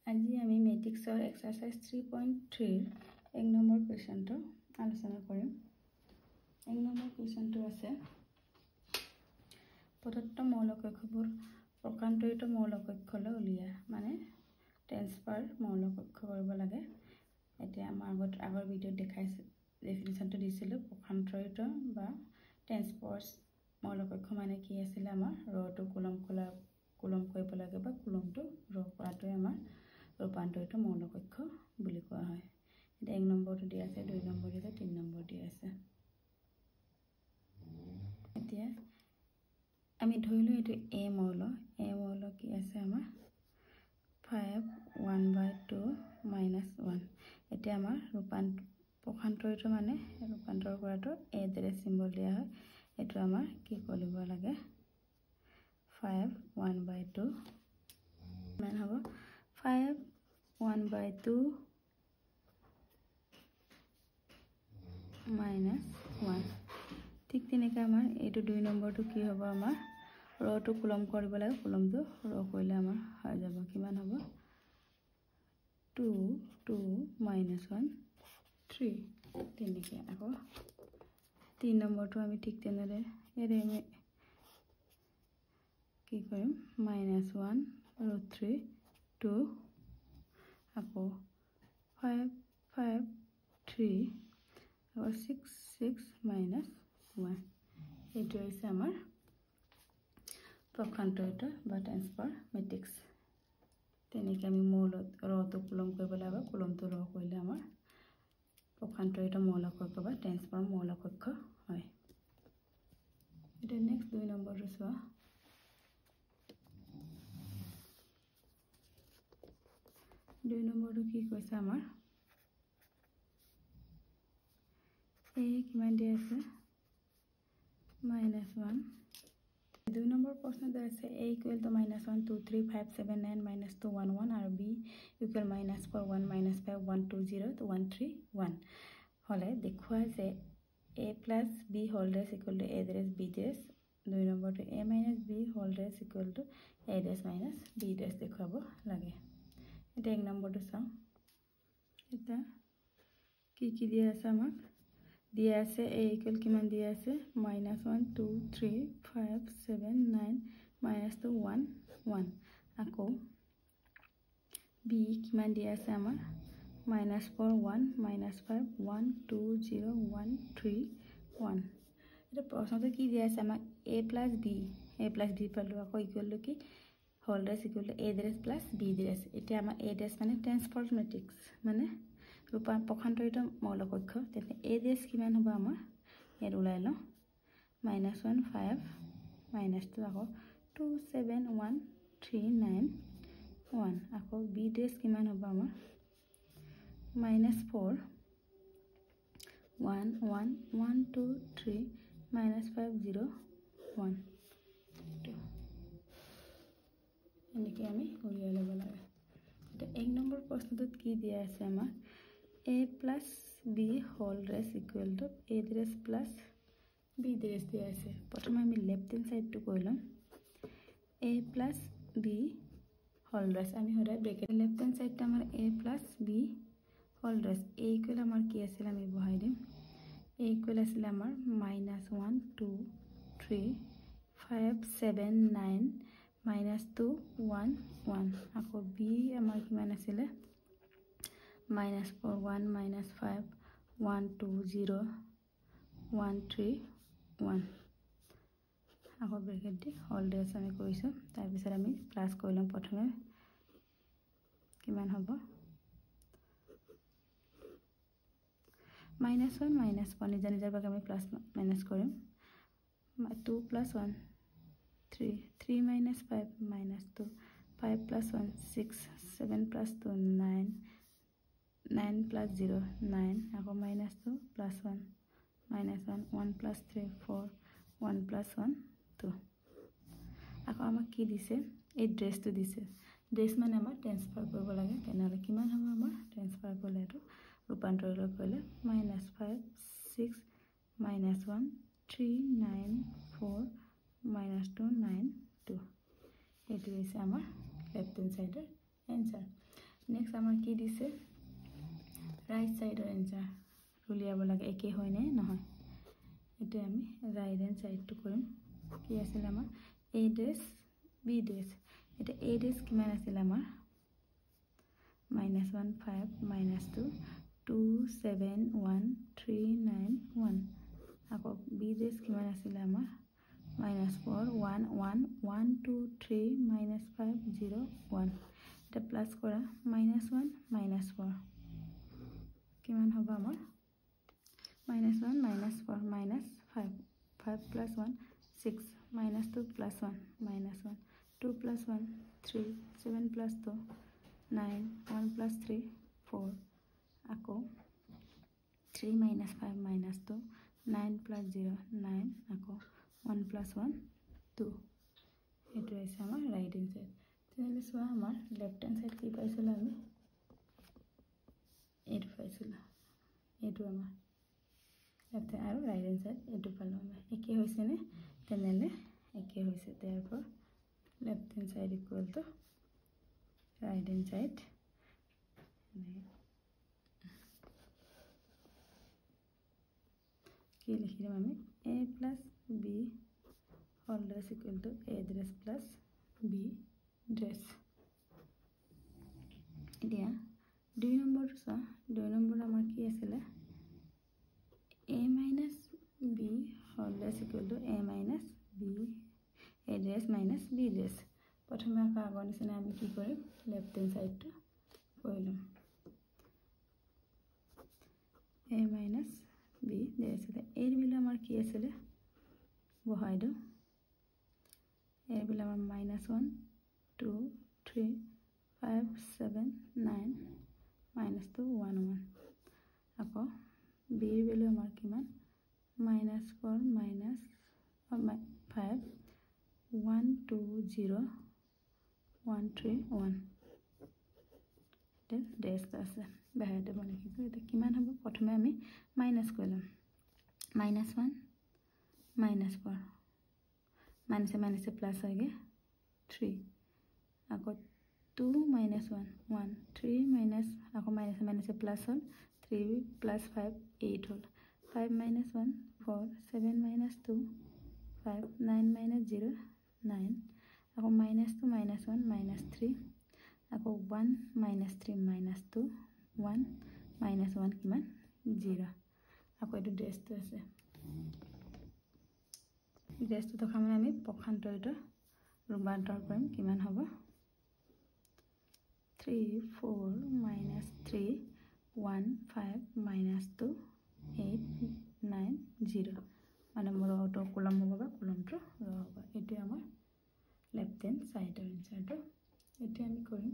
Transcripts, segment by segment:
আজি আমি মেট্ৰিক্সৰ এক্সাৰসাইজ 3.3 এক নম্বৰ কুৱেশ্যনটো আলোচনা কৰিম। এক নম্বৰ কুৱেশ্যনটো আছে প্ৰদত্ত মৌলিক অক্ষবোৰ প্ৰকান্তৰিত মৌলিক অক্ষলৈ উলিয়া, মানে ট্ৰান্সফাৰ মৌলিক অক্ষ কৰিব লাগে। এতিয়া আমাৰ আগৰ ভিডিঅ'ত দেখাইছে ডেফিনিশ্যনটো দিছিলোঁ। প্ৰকান্তৰিত বা ট্ৰান্সপ'জ মৌলিক অক্ষ মানে কি আছিল, আমাৰ ৰ'টো কুলম কৰিব লাগে বা কুলমটো ৰ কৰাটোৱে আমাৰ ৰূপান্তৰিত মৌলিক অক্ষ বুলি কোৱা হয়। এতিয়া 1 নম্বৰটো দিয়া আছে, 2 নম্বৰ দিয়া আছে, 3 নম্বৰ দিয়া আছে। এতিয়া আমি ধৰিলো এইটো a মৌল কি আছে আমাৰ 5 1/2 - 1। এতিয়া আমাৰ প্ৰকান্তৰিত মানে ৰূপান্তৰ কৰাটো a দৰে চিম্বল দিয়া হয়। এইটো আমাৰ কি কৰিব লাগে 5 1/2 মান হ'ব 5 1/2 - 1। ঠিক তেনেকৈ আমাৰ এইটো 2 নম্বৰটো কি হ'ব, আমাৰ ৰ'টো কুলম কৰিব লাগে। কুলমটো ৰ কৰিলে আমাৰ হৈ যাব, কিমান হ'ব 2 2 - 1 3। তেনেকৈ আকৌ 3 নম্বৰটো আমি ঠিক তেনেদৰে আমি কি কৰিম -1 √3 2 আকৌ 5 5 3 আকৌ 6 6 - 1। এইটো হৈছে আমাৰ প্ৰকান্তৰিত বা ট্ৰান্সফাৰ মেট্ৰিক্স। তেনেকৈ আমি ৰ'টো কুলম কৰিব লাগে, কুলমটো ৰ কৰিলে আমাৰ প্ৰকান্তৰিত মৌলিক অক্ষ বা ট্ৰান্সফাৰ মৌলিক অক্ষ হয়। এতিয়া নেক্সট 2 নম্বৰটো চোৱা। 2 নম্বৰটো কি কৈছে, আমাৰ a কিমান দিয়া আছে -1। 2 নম্বৰ প্ৰশ্নটো আছে a = -1 2 3 5 7 9 -2 1 1 আৰু b = -4 1 -5 1 2 0 1 3 1 হ'লে দেখুৱা যে a + b হোল ড্ৰেছ = a ড্ৰেছ b ড্ৰেছ। 2 নম্বৰটো a - b হোল ড্ৰেছ = a ড্ৰেছ - b ড্ৰেছ দেখুৱাব লাগে। এতিয়া 1 নম্বৰটো চাওঁ। এটা কি দিয়া আছে, আমাক দিয়া আছে a = কিমান দিয়া আছে -1 2 3 5 7 9 -2 1 1 আকৌ b কিমান দিয়া আছে আমাৰ -4 1 -5 1 2 0 1 3 1। এতিয়া প্ৰশ্নটো কি দিয়া আছে আমাক a + b পালো, আকৌ ইকুৱেল টু কি হোল ড্ৰেছ = a ড্ৰেছ + b ড্ৰেছ। এতিয়া আমাৰ a ড্ৰেছ মানে ট্ৰান্সপ'জ মেট্ৰিক্স, মানে প্ৰকান্তৰিত মৌলিক অক্ষ। তেতিয়া a ড্ৰেছ কিমান হ'ব, আমাৰ ইয়াত ওলাই লওঁ -1 5 -2 আকৌ 2 7 1 3 9 1 আকৌ b ড্ৰেছ কিমান হ'ব, আমাৰ -4 1 1 1 2 3 -5 0 1 2। এনেকৈ আমি উলিয়াই ল'ব লাগে। এতিয়া 1 নম্বৰ প্ৰশ্নটোত কি দিয়া আছে, আমাক a + b হোল ড্ৰেছ = a ড্ৰেছ + b ড্ৰেছ দিয়া আছে। প্ৰথমে আমি লেফ্ট হেণ্ড ছাইডটো কৰি ল'ম। a + b হোল ড্ৰেছ আমি সদায় ব্ৰেকেট লেফ্ট হেণ্ড ছাইডটো আমাৰ a + b হোল ড্ৰেছ a = আমাৰ কি আছিল, আমি বহাই দিম a = আছিলে আমাৰ -1 2 3 5 7 9 -2 1 1 আকৌ b আমাৰ কিমান আছিলে -4 1 -5 1 2 0 1 3 1 আকৌ ব্ৰেকেট দি হোল ড্ৰেছ আমি কৰিছোঁ। তাৰপিছত আমি প্লাছ কৰি ল'ম। প্ৰথমে কিমান হ'ব -1 -1 নিজা নিজাভাৱে আমি প্লাছ মাইনাছ কৰিম। 2 + 1 3 3 - 5 -2 5 + 1 6 7 + 2 9 9 + 0 9 আকৌ -2 + 1 -1 1 + 3 4 1 + 1 2 আকৌ আমাক কি দিছে, এই ড্ৰেছটো দিছে। ড্ৰেছ মানে আমাৰ ট্ৰান্সফাৰ কৰিব লাগে। তেনেহ'লে কিমান হ'ব, আমাৰ ট্ৰান্সফাৰ কৰিলে এইটো ৰূপান্তৰিত কৰিলে -5 6 -1 3 9 4 -2 9 2। এইটো হৈছে আমাৰ লেফ্ট হেণ্ড ছাইডৰ এনচাৰ। নেক্সট আমাৰ কি দিছে ৰাইট সাইডৰ এনসাৰ উলিয়াব লাগে একে হয় নে নহয় এটো আমি ৰাইট হ্যান্ড সাইডটো কৰিম কি আছিল আমাৰ a ডেশ b ডেশ এটা a ডেশ কিমান আছিল আমাৰ -1 5 -2 2 7 1 3 9 1 আকৌ b ডেশ কিমান আছিল আমাৰ -4 1 1 1 2 3 -5 0 1 এটা প্লাস কৰা -1 -4 কিমান হ'ব আমাৰ -1 -4 -5 5 plus 1 6 -2 plus 1 -1 2 plus 1 3 7 plus 2 9 1 plus 3 4 আকৌ 3 minus 5 minus 2 9 plus 0 9 আকৌ 1 plus 1 2 এটো আছে আমাৰ ৰাইট হ্যান্ড সাইড তেনে সোয়া আমাৰ লেফট হ্যান্ড সাইড কি পাইছিল আমি এটো পাইছিল এটো আমাৰ লেফট আৰু রাইট হ্যান্ড সাইড এটো পালো আমি একে হৈছে নে তেনেলে একে হৈছে therefore left hand side equal to right hand side কি লিখিম আমি a plus b whole dash equal to a dash plus b dash এতিয়া 2 নম্বৰ আমাৰ কি আছিল a minus b whole dash equal to a minus b a dash minus b dash প্ৰথমে আগৰ নিচিনা আমি কি কৰিম লেফট হ্যান্ড সাইডটো কৰি লম a minus b dash এৰ বিল আমাৰ কি আছিল বহাই দিও এৰ বিল আমাৰ -1 2 3 5 7 9 -2 1 1 আকৌ b এর বিল আমাৰ কিমান -4 -5 1 2 0 1 3 1 then dash আছে বাহিৰতে বনাই কিন্তু এটা কিমান হ'ব প্ৰথমে আমি মাইনাস কৰিলাম -1 -4 মাইনাসে প্লাস হয়গে 3 আকৌ 2 -1 1 3 মাইনাস আকৌ মাইনাসে প্লাস হল 3 plus 5 8 হল 5 -1 4 7 -2 5 9 -0 9 আকৌ -2 -1 -3 আকৌ 1 -3 -2 1 -1 কিমান 0 আকৌ এটো ডেশটো আছে ডেশটো তো খামে আমি পক্ষান্তৰিত ৰূপান্তৰ কৰিম কিমান হ'ব 3 4 -3 1 5 -2 8 9 0 মানে মোৰ অটো কলম হ'ব বা কলমটো ৰ হ'ব এটো আমাৰ লেফট হ্যান্ড সাইডৰ এনসাৰটো এটো আমি কৰিম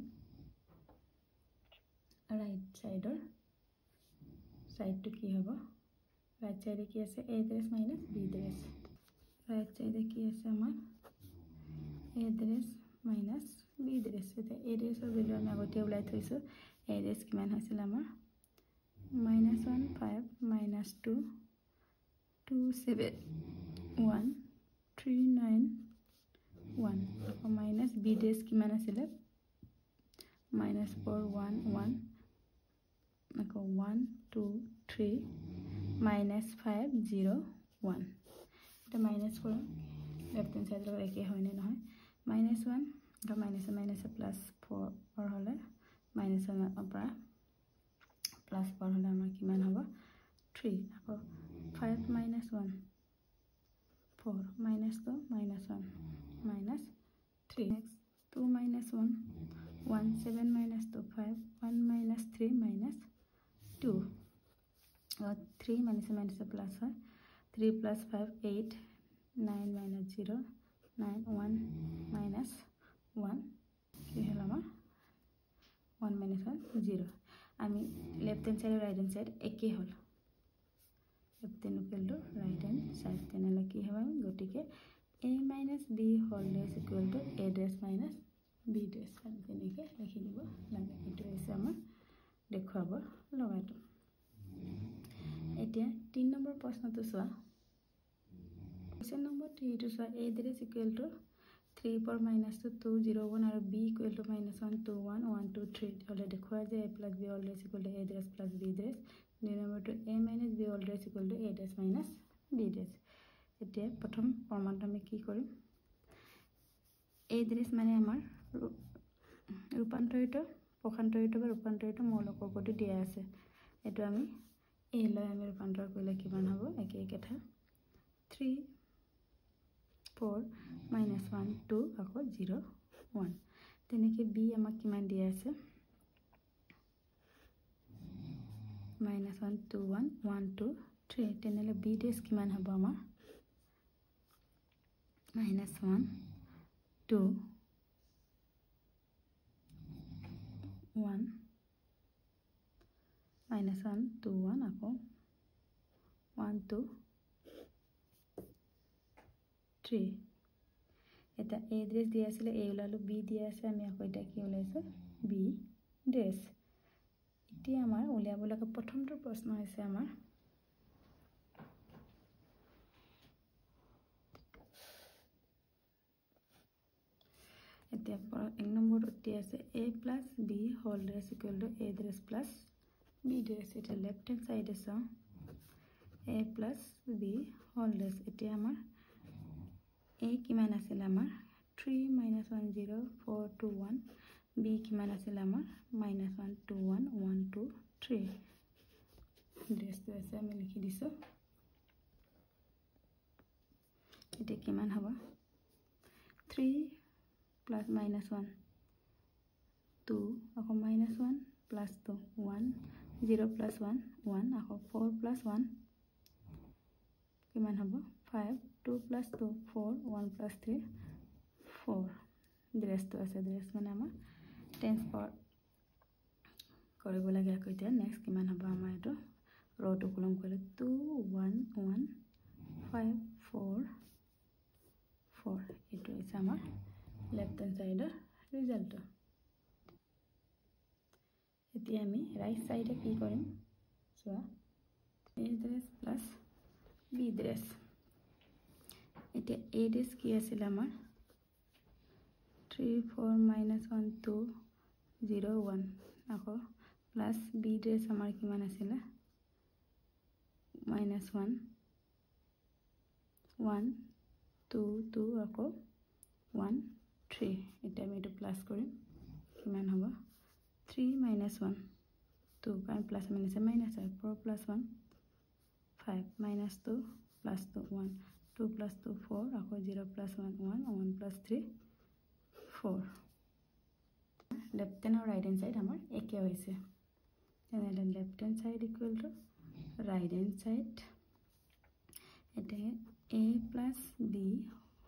ৰাইট সাইডৰ সাইডটো কি হ'ব রাইট সাইডে কি আছে a dash minus b dash right সাইডে কি আছে আমাৰ a dash minus b dash এটা a dash ৰ ভ্যালু আমি আগতে উলাই থৈছো a dash কিমান হৈছিল আমাৰ -1 5 -2 2 7 1 3 9 1 আকৌ minus b dash কিমান আছিল -4 1 1 আকৌ 1 2 3 -5 0 1 এটা মাইনাস করুন লেফট হ্যান্ড সাইডৰ একে হয় নে নহয় -1 আৰু মাইনাসে প্লাস 4 হলে -1 পৰা প্লাস 4 হলে আমাৰ কিমান হ'ব 3 আকৌ 5 -1 4 -2 -1 -3 next 2 -1 1 7 -2 5 1 -3 -2 3 minus plus 3 plus 5 8 9 minus 0 9 1 minus 1 কি হল আমাৰ 1 minus 1 0 আমি left hand side right hand side একই হল left hand equal to right hand side তেনলে কি হবে গটিকে a minus b whole dash equal to a dash minus b dash আমি তেনেকে লিখি দিব লাগে এটো হৈছে আমাৰ দেখুৱাব লগাটো এতিয়া 3 নম্বৰ প্ৰশ্নটো চোৱা কোৱেশ্চন নম্বৰ 3 টো চোৱা a dash equal to 3 3 पर -2 2 0 1 और b equal to -1 2 1 1 2 3 হলে দেখুৱা যে a plus b all raised equal to a dash plus b dash denominator a minus b all raised equal to a dash minus b dash এতিয়া প্ৰথম প্ৰমাণটো আমি কি কৰিম a dash মানে আমাৰ ৰূপান্তৰিত পক্ষান্তৰিত বা ৰূপান্তৰিত মৌলিকৰ প্ৰতি দিয়া আছে এটো আমি a লৈ আমি ৰূপান্তৰ কৰিলে কিমান হ'ব একেই কথা 3 4 -1 2 আকৌ 0 1 তেনেকে b আমাক কিমান দিয়া আছে -1 2 1 1 2 3 তেনেলে b dash কিমান হ'ব আমাৰ -1 2 1 -1 2 1 আকৌ 1 2 3 এটা a dash দিয়া আছিল a ওলালো b দিয়া আছে আমি আকৌ এটা কি ওলাইছো b dash এতিয়া আমাৰ উলিয়াবলগা প্ৰথমটো প্ৰশ্ন হৈছে আমাৰ এতিয়া এক নম্বৰত দিয়া আছে a plus b whole dash equal to a dash plus b dash এটা লেফট হ্যান্ড সাইড আছে a plus b whole dash এতিয়া আমাৰ a কিমান আছিল আমাৰ 3 -1 0 4 2 1 b কিমান আছিল আমাৰ -1 2 1 1 2 3 ডেছটো আছে আমি লিখি দিছো এটা কিমান হ'ব 3 plus -1 2 আকৌ -1 plus 2 1 0 plus 1 1 আকৌ 4 plus 1 কিমান হ'ব 5 2 plus 2 4 1 plus 3 4 ড্ৰেছটো আছে ড্ৰেছ মানে আমাৰ ট্ৰান্সফাৰ কৰিব লাগে আকৌ এতিয়া নেক্সট কিমান হ'ব আমাৰ এটো ৰটো কলম কৰিলে 2 1 1 5 4 4 এটো আছে আমাৰ লেফট হ্যান্ড সাইডৰ ৰিজাল্ট এতিয়া আমি ৰাইট সাইডে কি কৰিম সোয়া a dash plus b dash এতিয়া a dash কি আছিল আমাৰ 3 4 -1 2 0 1 আকৌ প্লাস b dash আমাৰ কিমান আছিল -1 1 2 2 আকৌ 1 3 এটা আমি এটো প্লাস কৰিম কিমান হ'ব 3 -1 2 কাৰণ plus minus minus 4 plus 1 5 -2 plus 2 1 2 plus 2 4 আকৌ 0 plus 1 1 1 plus 3 4 লেফট হ্যান্ড আৰু ৰাইট হ্যান্ড সাইড আমাৰ একে হৈছে তেনেহলে left hand side equal to right hand side এটা a plus b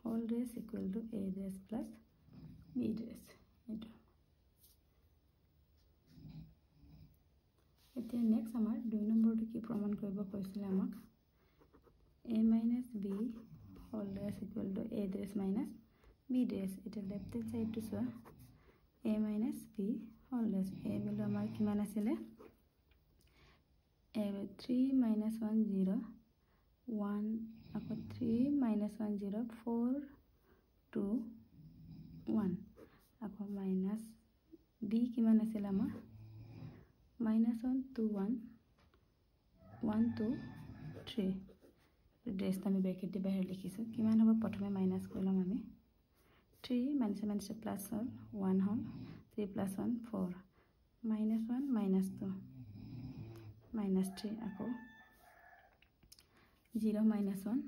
whole dash equal to a dash plus b dash এটা এতিয়া next আমাৰ 2 নম্বৰটো কি প্ৰমাণ কৰিব কৈছিল আমাক a minus b whole dash equal to a dash minus b dash এটা লেফট হ্যান্ড সাইডটো সোয়া a minus b whole dash a value আমাৰ কিমান আছিল a 3 -1 0 1 আকৌ 3 -1 0 4 2 1 আকৌ মাইনাস b কিমান আছিল আমাৰ -1 2 1 1 2 3 ড্ৰেছ আমি ব্ৰেকেট দি বাহিৰ লিখিছো কিমান হ'ব প্ৰথমে মাইনাস কৰিলাম আমি 3 মাইনাস প্লাস 1 হ'ল 3 plus 1 4 -1 -2 -3 আকৌ 0 -1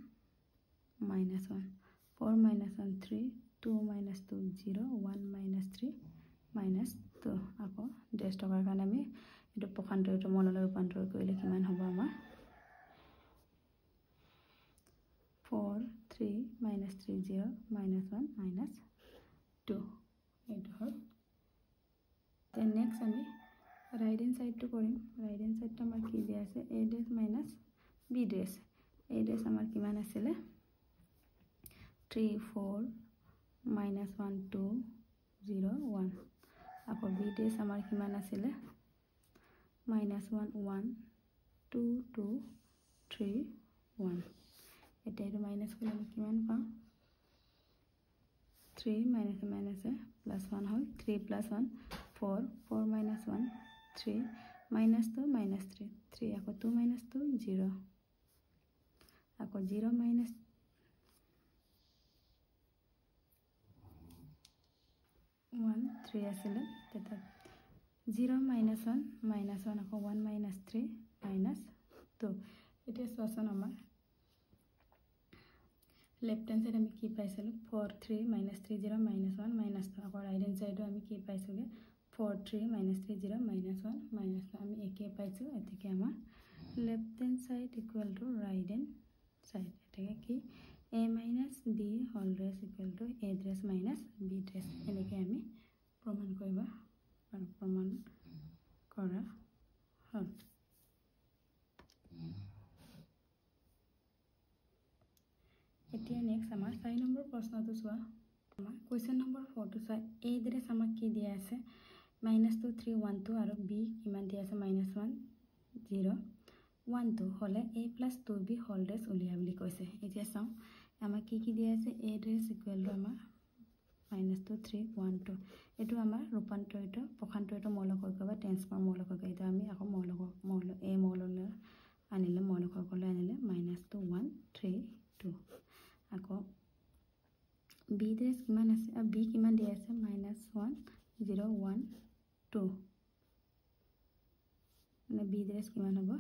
-1 4 -1 3 2 -2 0 1 -3 -2 আকৌ ড্ৰেছ টকাৰ কাৰণে আমি এটো পক্ষান্তৰিত মৌললৈ ৰূপান্তৰ কৰিলে কিমান হ'ব আমাৰ 4 3 -3 0 -1 -2 এটো হ'ল then next আমি right hand side to কৰিম right hand side to আমাৰ কি দিয়া আছে a dash minus b dash a dash আমাৰ কিমান আছিল 3 4 -1 2 0 1 আকৌ b dash আমাৰ কিমান আছিল -1 1 2 2 3 1 এটা এটো মাইনাস কৰিলে কিমান পাম 3 minus plus 1 whole 3 plus 1 4 4 minus 1 3 minus 2 minus 3 3 ako 2 minus 2 0 ako 0 minus 1 3 asile teta 0 minus 1 ako 1 minus 3 minus 2 it is also number left hand side আমি কি পাইছিলো 4 3 minus 3 0 minus 1 minus 2 আকৌ right hand side আমি কি পাইছোগে 4 3 minus 3 0 minus 1 minus 2 আমি একে পাইছো এতিকে আমাৰ left hand side equal to right hand side এটাকে কি a minus b whole raised equal to a raised minus b raised এনেকে আমি প্রমাণ কৰিবা আৰু প্ৰমাণ কৰা হ'ল এতিয়া নেক্সট আমাৰ 4 নম্বৰ প্ৰশ্নটো চোৱা আমাৰ কোৱেশ্চন নম্বৰ 4 টো চোৱা a এড্ৰেছ আমাক কি দিয়া আছে -2 3 1 2 আৰু b কিমান দিয়া আছে -1 0 1 2 হলে a + 2b হোল ৰেস উলিয়া বুলি কৈছে এতিয়া চাও আমাক কি দিয়া আছে a এড্ৰেছ ইকুৱেল টু আমাৰ -2 3 1 2 এটো আমাৰ ৰূপান্তৰিত পক্ষান্তৰিত মৌলিক বা ট্ৰান্সফৰ্ম মৌলিক এটা আমি আকৌ মৌলিক a মৌললৈ আনিলে মৌলিকলৈ আনিলে -2 1 3 2 আকৌ b এড্ৰেছ কিমান আছে b কিমান দিয়া আছে -1 0 1 2 মানে b এড্ৰেছ কিমান হ'ব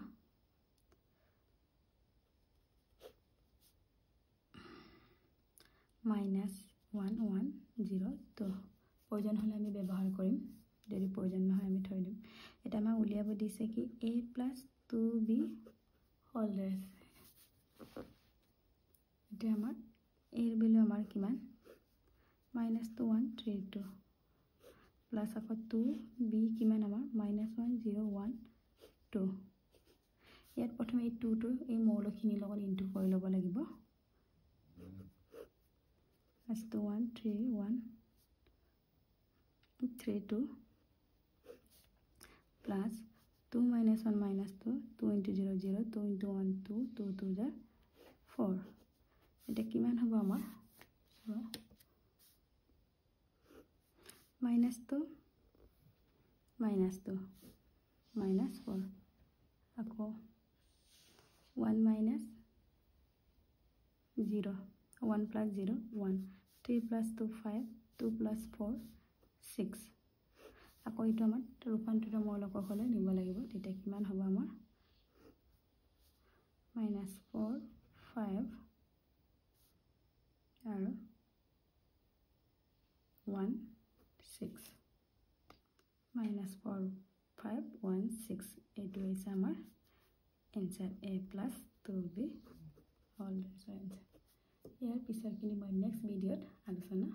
-1 1 0 2 প্ৰয়োজন হলে আমি ব্যৱহাৰ কৰিম যদি প্ৰয়োজন নহয় আমি থৈ দিম এটা আমাক উলিয়াব দিছে কি a + 2b হোল ৰেস এটা আমাৰ a এৰ ভ্যালু আমাৰ কিমান -2 1 3 2 প্লাস আকৌ 2b কিমান আমাৰ -1 0 1 2 ইয়াত প্ৰথমে এই 2 টো এই মৌলখিনিৰ লগত ইনটু কৰি ল'ব লাগিব -2 1 3 1 3 2 plus 2 minus 1 minus 2 2 into 0 0 2 into 1 2 2 2 the 4 এটা কিমান হ'ব আমাৰ -2 minus 4 আকৌ 1 minus 0 1 plus 0 1 3 plus 2 5 2 plus 4 6 আকৌ ইটো আমাৰ ৰূপান্তৰিত মৌলিক হলে নিব লাগিব তেতিয়া কিমান হ'ব আমাৰ -4 5 আৰু 1 6 -4 5 1 6 এইটো হৈছে আমাৰ এনসাৰ a + 2b হোল ৰেস ইয়াৰ পিছৰখিনি মই নেক্সট ভিডিঅ'ত আলোচনা